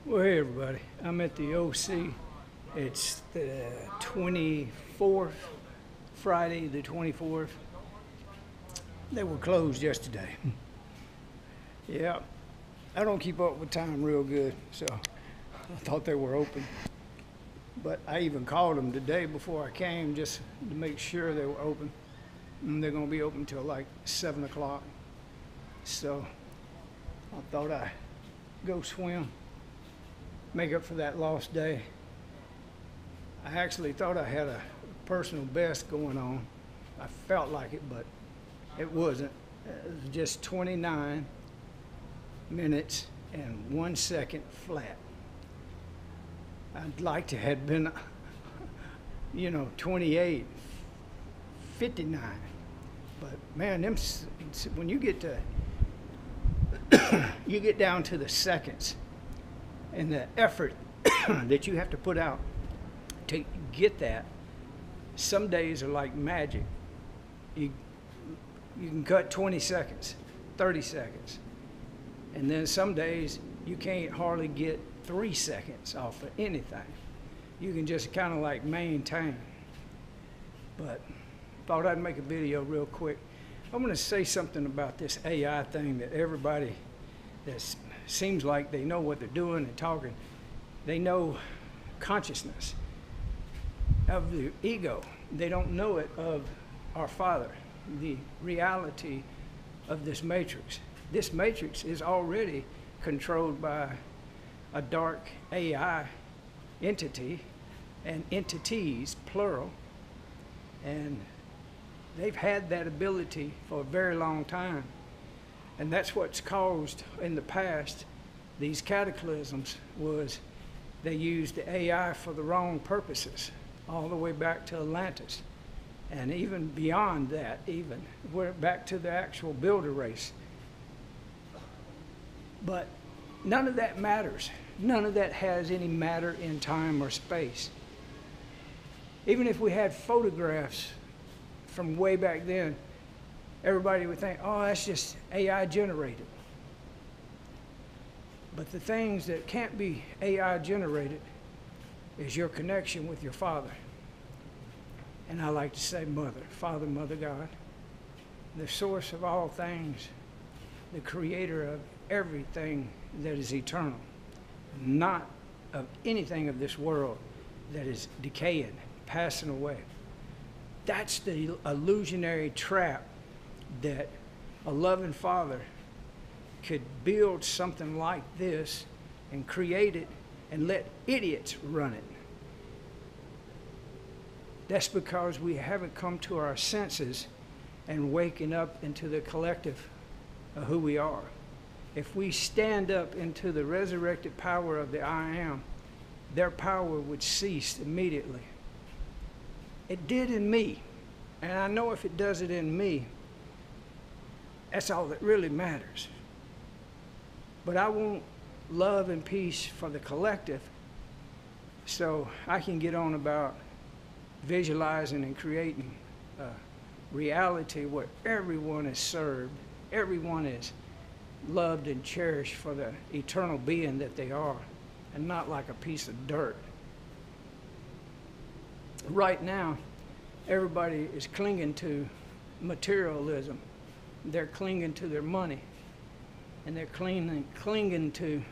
Well, hey everybody, I'm at the OC. It's the 24th, Friday the 24th. They were closed yesterday. Yeah, I don't keep up with time real good, so I thought they were open. But I even called them today before I came just to make sure they were open. And they're gonna be open till like 7 o'clock. So I thought I'd go swim, make up for that lost day. I actually thought I had a personal best going on. I felt like it, but it wasn't. It was just 29 minutes and 1 second flat. I'd like to have been, 28, 59. But man, when you get to, you get down to the seconds and the effort that you have to put out to get that, some days are like magic. You can cut 20 seconds, 30 seconds. And then some days you can't hardly get 3 seconds off of anything. You can just kind of like maintain. But thought I'd make a video real quick. I'm going to say something about this AI thing that everybody that seems like they know what they're doing and talking. They know consciousness of the ego. They don't know it of our Father, the reality of this matrix. This matrix is already controlled by a dark AI entity and entities, plural, and they've had that ability for a very long time. And that's what's caused in the past these cataclysms, was they used the AI for the wrong purposes, all the way back to Atlantis. And even beyond that, even, we're back to the actual builder race. But none of that matters. None of that has any matter in time or space. Even if we had photographs from way back then, everybody would think, oh, that's just AI generated. But the things that can't be AI generated is your connection with your Father. And I like to say Mother, Father, Mother God, the source of all things, the creator of everything that is eternal, not of anything of this world that is decaying, passing away. That's the illusionary trap that a loving Father could build something like this and create it and let idiots run it. That's because we haven't come to our senses and waking up into the collective of who we are. If we stand up into the resurrected power of the I Am, their power would cease immediately. It did in me, and I know if it does it in me, that's all that really matters. But I want love and peace for the collective, so I can get on about visualizing and creating a reality where everyone is served, everyone is loved and cherished for the eternal being that they are, and not like a piece of dirt. Right now, everybody is clinging to materialism. They're clinging to their money, and they're clinging to,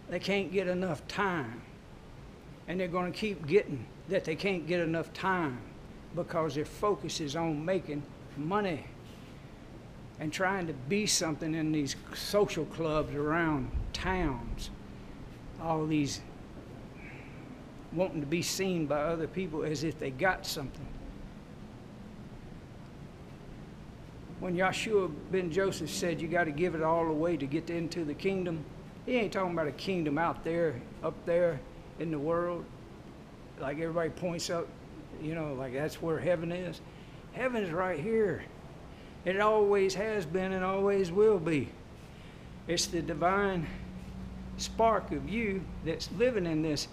they can't get enough time. And they're going to keep getting that they can't get enough time because their focus is on making money and trying to be something in these social clubs around towns. All these wanting to be seen by other people as if they got something. When Yeshua Ben Joseph said you got to give it all away to get into the kingdom, he ain't talking about a kingdom out there, up there in the world, like everybody points up, like that's where heaven is. Heaven is right here. It always has been and always will be. It's the divine spark of you that's living in this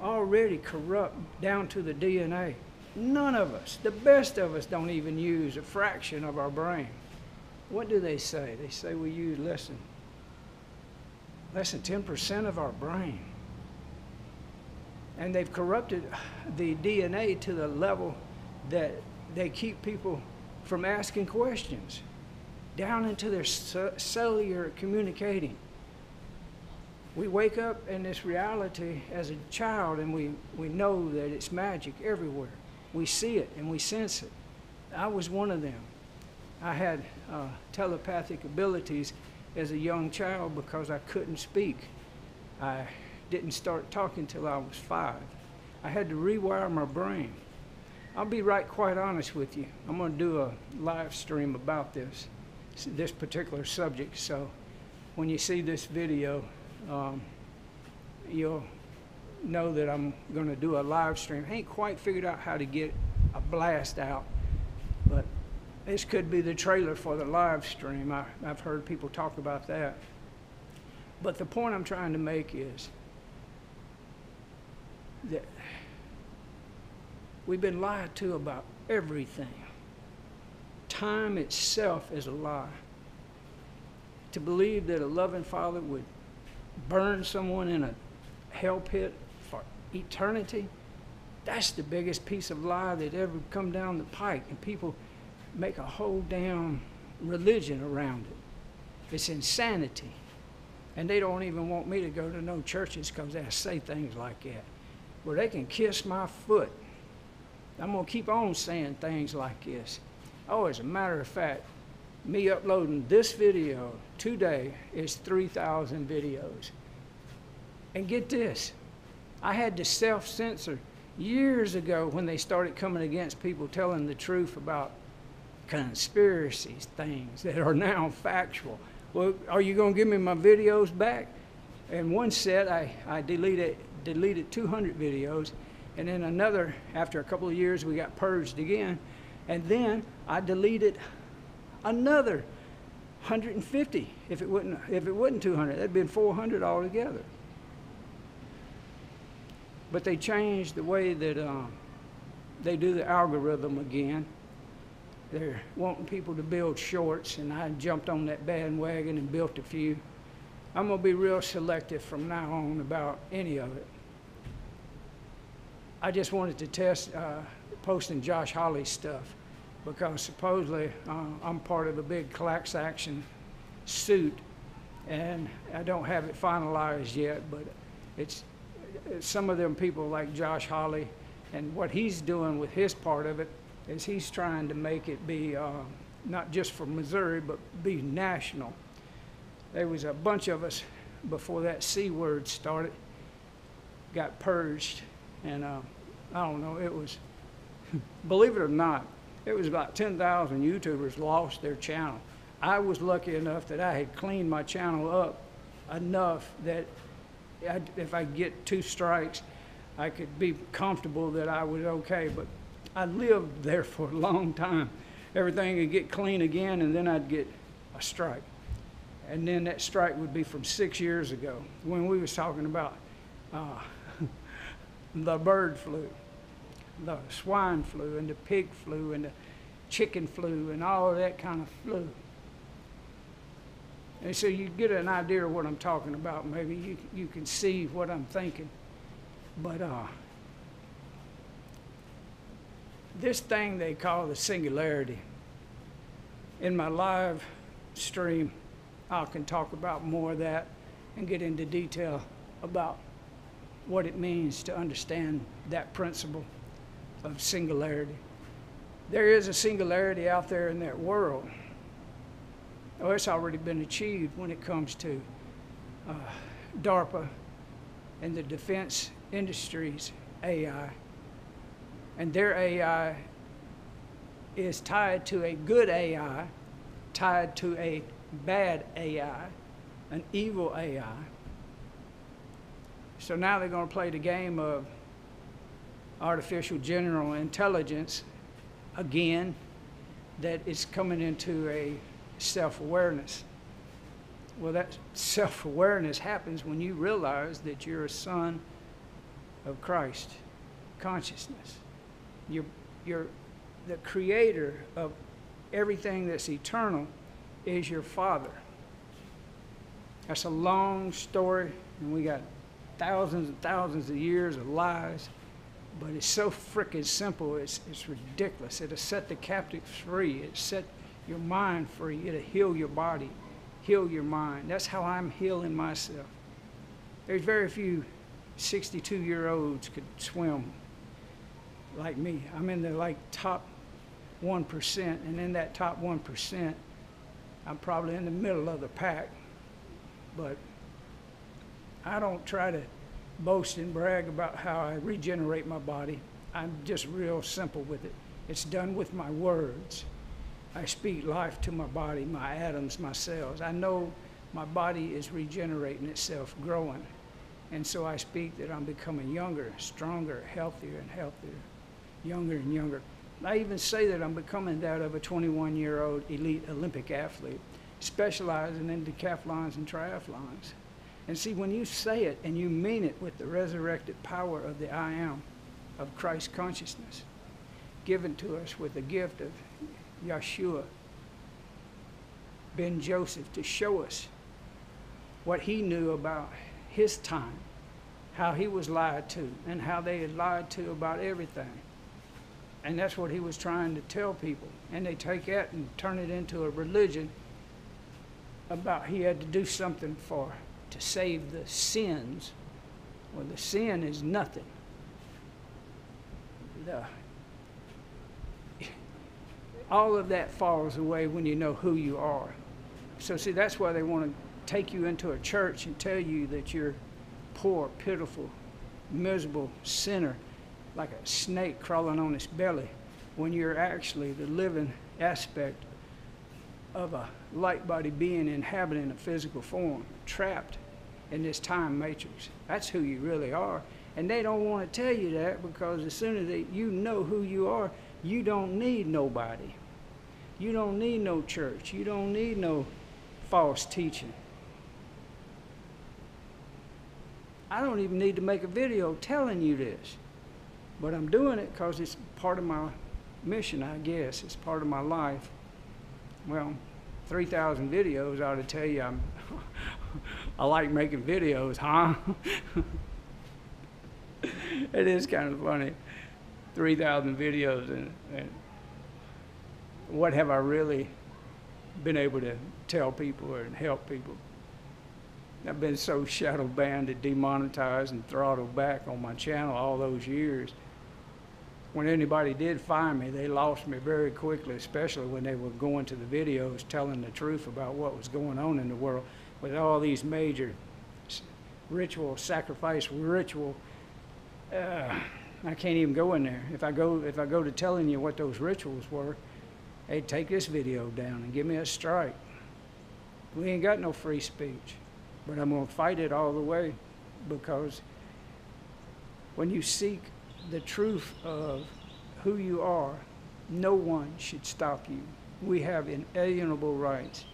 already corrupt down to the DNA. None of us, the best of us, don't even use a fraction of our brain. What do they say? They say we use less than less than 10% of our brain. And they've corrupted the DNA to the level that they keep people from asking questions, down into their cellular communicating. We wake up in this reality as a child, and we know that it's magic everywhere. We see it and we sense it. I was one of them. I had telepathic abilities as a young child because I couldn't speak. I didn't start talking till I was 5. I had to rewire my brain. I'll be quite honest with you. I'm going to do a live stream about this particular subject. So when you see this video, you'll know that I'm going to do a live stream. I ain't quite figured out how to get a blast out, but this could be the trailer for the live stream. I've heard people talk about that. But the point I'm trying to make is that we've been lied to about everything. Time itself is a lie. To believe that a loving Father would burn someone in a hell pit for eternity, that's the biggest piece of lie that ever come down the pike, and people make a whole damn religion around it. It's insanity. And they don't even want me to go to no churches because they say things like that. Well, they can kiss my foot. I'm going to keep on saying things like this. Oh, as a matter of fact, me uploading this video today is 3,000 videos. And get this, I had to self-censor years ago when they started coming against people telling the truth about conspiracies, things that are now factual. Well, are you going to give me my videos back? In one set, I deleted 200 videos, and then another, after a couple of years, we got purged again, and then I deleted another 150. If it wasn't 200, that'd been 400 altogether. But they changed the way that they do the algorithm again. They're wanting people to build shorts, and I jumped on that bandwagon and built a few. I'm going to be real selective from now on about any of it. I just wanted to test posting Josh Hawley's stuff because supposedly I'm part of a big class action suit, and I don't have it finalized yet, but it's some of them people like Josh Hawley, and what he's doing with his part of it is he's trying to make it be not just for Missouri, but be national. There was a bunch of us before that C word started, got purged, and I don't know, it was, believe it or not, it was about 10,000 YouTubers lost their channel. I was lucky enough that I had cleaned my channel up enough that if I get 2 strikes, I could be comfortable that I was okay, but I lived there for a long time. Everything would get clean again, and then I'd get a strike. And then that strike would be from 6 years ago when we was talking about the bird flu, the swine flu, and the pig flu, and the chicken flu, and all of that kind of flu. And so you get an idea of what I'm talking about. Maybe you can see what I'm thinking. But this thing they call the singularity, in my live stream, I can talk about more of that and get into detail about what it means to understand that principle of singularity. There is a singularity out there in that world. Oh, it's already been achieved when it comes to DARPA and the defense industry's AI. And their AI is tied to a good AI, tied to a bad AI, an evil AI. So now they're going to play the game of artificial general intelligence again, that is coming into a self-awareness. Well, that self-awareness happens when you realize that you're a son of Christ consciousness. You're the creator of everything that's eternal is your Father. That's a long story, and we got thousands and thousands of years of lies, but it's so frickin' simple, it's ridiculous. It'll set the captives free. It'll set your mind free. It'll heal your body, heal your mind. That's how I'm healing myself. There's very few 62-year-olds could swim like me. I'm in the like top 1%, and in that top 1%, I'm probably in the middle of the pack. But I don't try to boast and brag about how I regenerate my body. I'm just real simple with it. It's done with my words. I speak life to my body, my atoms, my cells. I know my body is regenerating itself, growing. And so I speak that I'm becoming younger, stronger, healthier and healthier, younger and younger. I even say that I'm becoming that of a 21-year-old elite Olympic athlete, specializing in decathlons and triathlons. And see, when you say it and you mean it with the resurrected power of the I am, of Christ consciousness, given to us with the gift of Yeshua Ben Joseph to show us what he knew about his time, how he was lied to, and how they had lied to about everything. And that's what he was trying to tell people. And they take that and turn it into a religion about he had to do something to save the sins. Well, the sin is nothing. All of that falls away when you know who you are. So see, that's why they want to take you into a church and tell you that you're poor, pitiful, miserable sinner, like a snake crawling on its belly, when you're actually the living aspect of a light body being inhabiting a physical form, trapped in this time matrix. That's who you really are. And they don't want to tell you that, because as soon as you know who you are, you don't need nobody. You don't need no church. You don't need no false teaching. I don't even need to make a video telling you this. But I'm doing it because it's part of my mission, I guess. It's part of my life. Well, 3,000 videos ought to tell you I like making videos, huh? It is kind of funny. 3,000 videos, and what have I really been able to tell people or help people? I've been so shadow banned and demonetized and throttled back on my channel all those years. When anybody did find me, they lost me very quickly, especially when they were going to the videos telling the truth about what was going on in the world with all these major ritual, sacrifice ritual. I can't even go in there. If I go to telling you what those rituals were, they'd take this video down and give me a strike. We ain't got no free speech, but I'm gonna fight it all the way, because when you seek the truth of who you are, no one should stop you. We have inalienable rights.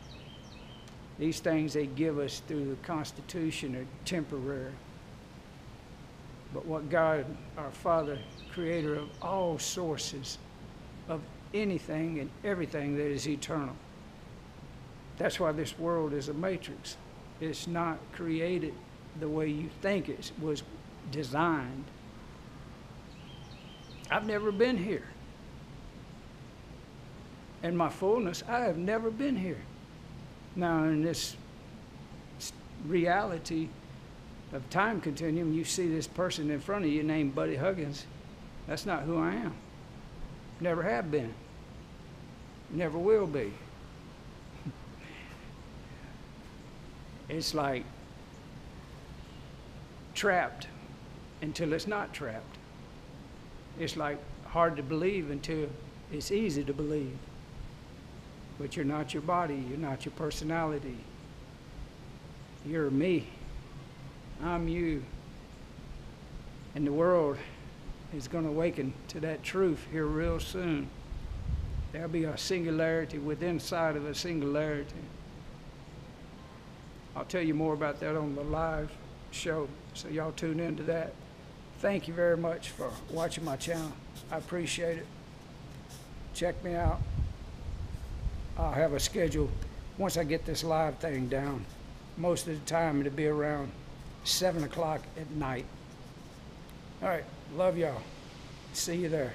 These things they give us through the Constitution are temporary. But what God, our Father, creator of all sources, of anything and everything that is eternal. That's why this world is a matrix. It's not created the way you think it was designed. I've never been here. In my fullness, I have never been here. Now, in this reality of time continuum, you see this person in front of you named Buddy Huggins. That's not who I am. Never have been. Never will be. It's like trapped until it's not trapped. It's like hard to believe until it's easy to believe. But you're not your body, you're not your personality. You're me. I'm you. And the world is going to awaken to that truth here real soon. There'll be a singularity within inside of a singularity. I'll tell you more about that on the live show, so y'all tune into that. Thank you very much for watching my channel. I appreciate it. Check me out. I'll have a schedule once I get this live thing down. most of the time it'll be around 7 o'clock at night. All right, love y'all. See you there.